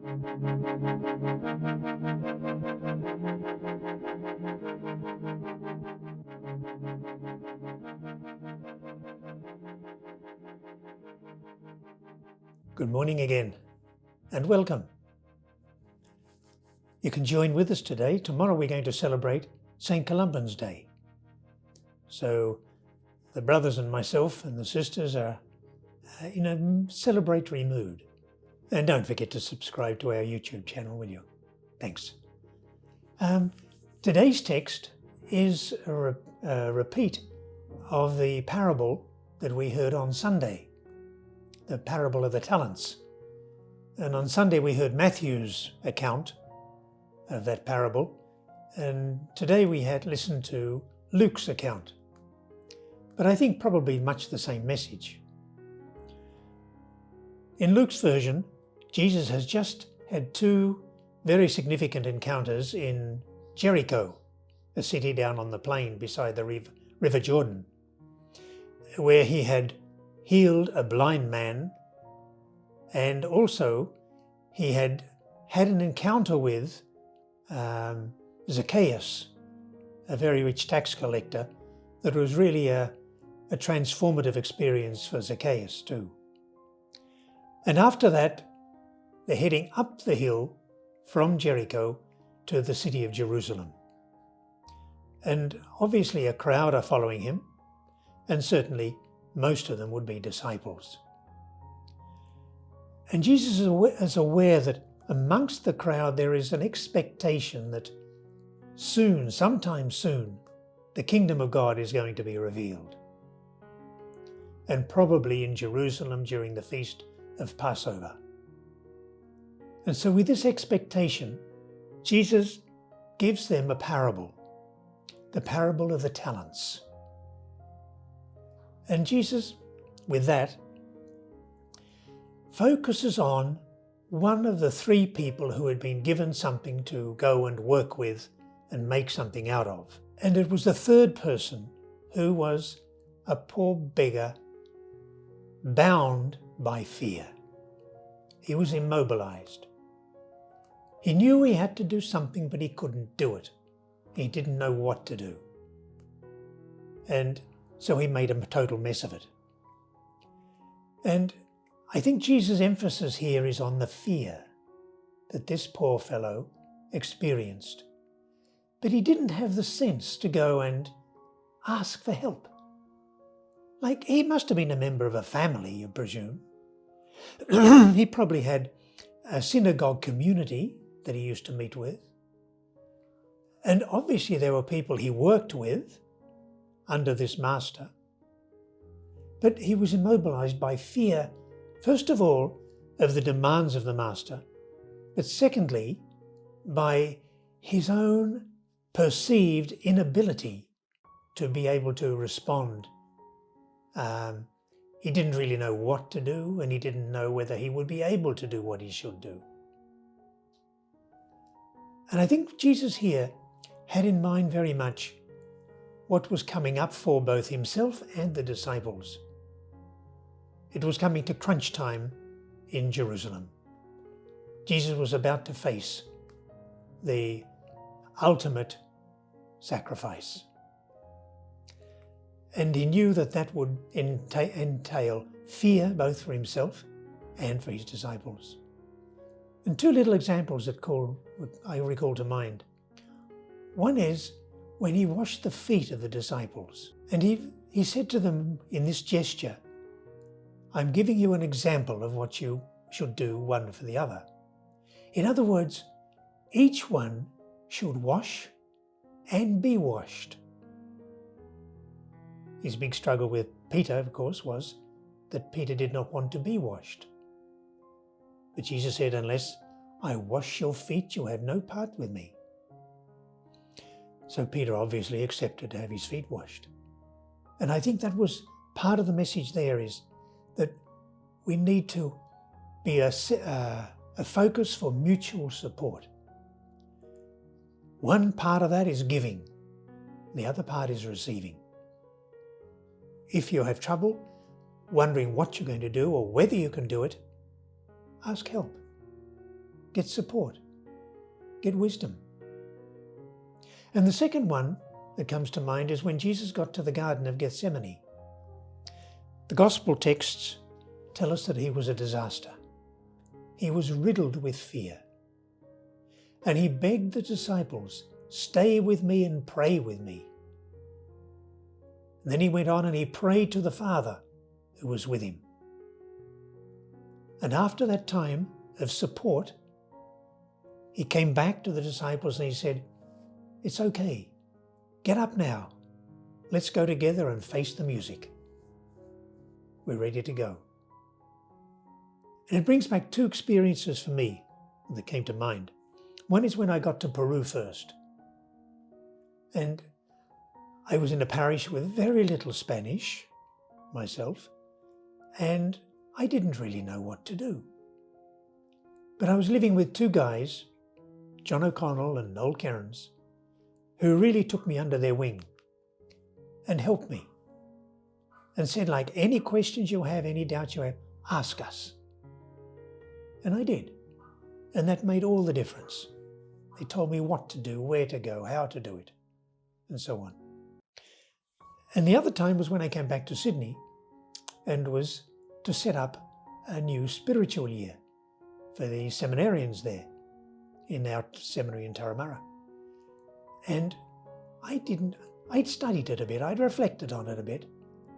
Good morning again, and welcome. You can join with us today. Tomorrow we're going to celebrate St. Columban's Day. So the brothers and myself and the sisters are in a celebratory mood. And don't forget to subscribe to our YouTube channel, will you? Thanks. Today's text is a repeat of the parable that we heard on Sunday, the parable of the talents. And on Sunday we heard Matthew's account of that parable, and today we had listened to Luke's account. But I think probably much the same message. In Luke's version, Jesus has just had two very significant encounters in Jericho, a city down on the plain beside the River Jordan, where he had healed a blind man, and also he had had an encounter with Zacchaeus, a very rich tax collector, that was really a transformative experience for Zacchaeus too. And after that, they're heading up the hill from Jericho to the city of Jerusalem. And obviously a crowd are following him, and certainly most of them would be disciples. And Jesus is aware that amongst the crowd there is an expectation that soon, sometime soon, the kingdom of God is going to be revealed. And probably in Jerusalem during the feast of Passover. And so with this expectation, Jesus gives them a parable, the parable of the talents. And Jesus, with that, focuses on one of the three people who had been given something to go and work with and make something out of. And it was the third person who was a poor beggar bound by fear. He was immobilized. He knew he had to do something, but he couldn't do it. He didn't know what to do. And so he made a total mess of it. And I think Jesus' emphasis here is on the fear that this poor fellow experienced. But he didn't have the sense to go and ask for help. Like, he must have been a member of a family, you presume. He probably had a synagogue community that he used to meet with. And obviously there were people he worked with under this master. But he was immobilized by fear, first of all, of the demands of the master, but secondly, by his own perceived inability to be able to respond. He didn't really know what to do, and he didn't know whether he would be able to do what he should do. And I think Jesus here had in mind very much what was coming up for both himself and the disciples. It was coming to crunch time in Jerusalem. Jesus was about to face the ultimate sacrifice. And he knew that that would entail fear both for himself and for his disciples. And two little examples that I recall to mind. One is when he washed the feet of the disciples. And he said to them in this gesture, "I'm giving you an example of what you should do one for the other." In other words, each one should wash and be washed. His big struggle with Peter, of course, was that Peter did not want to be washed. But Jesus said, "Unless I wash your feet, you have no part with me." So Peter obviously accepted to have his feet washed. And I think that was part of the message there, is that we need to be a focus for mutual support. One part of that is giving. The other part is receiving. If you have trouble wondering what you're going to do or whether you can do it, ask help. get support, get wisdom. And the second one that comes to mind is when Jesus got to the Garden of Gethsemane. The gospel texts tell us that he was a disaster. He was riddled with fear. And he begged the disciples, "Stay with me and pray with me." And then he went on and he prayed to the Father who was with him. And after that time of support, he came back to the disciples and he said, "It's okay. Get up now. Let's go together and face the music. We're ready to go." And it brings back two experiences for me that came to mind. One is when I got to Peru first. And I was in a parish with very little Spanish myself, and I didn't really know what to do. But I was living with two guys, John O'Connell and Noel Cairns, who really took me under their wing and helped me and said, like, any questions you have, any doubts you have, ask us. And I did. And that made all the difference. They told me what to do, where to go, how to do it, and so on. And the other time was when I came back to Sydney and was to set up a new spiritual year for the seminarians there in our seminary in Turramurra. And I'd studied it a bit, I'd reflected on it a bit,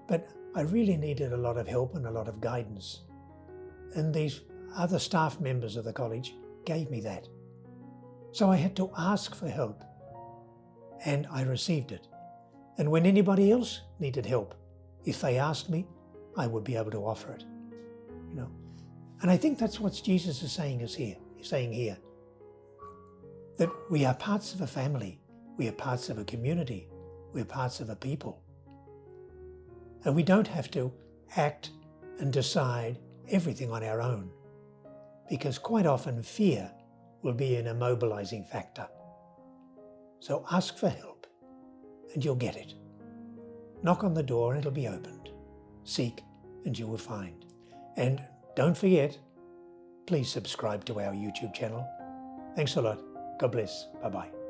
but I really needed a lot of help and a lot of guidance. And these other staff members of the college gave me that. So I had to ask for help, and I received it. And when anybody else needed help, if they asked me, I would be able to offer it. And I think that's what Jesus is saying here. He's saying here that we are parts of a family, we are parts of a community, we're parts of a people. And we don't have to act and decide everything on our own, because quite often fear will be an immobilising factor. So ask for help and you'll get it. Knock on the door and it'll be opened. Seek and you will find. And don't forget, please subscribe to our YouTube channel. Thanks a lot. God bless. Bye-bye.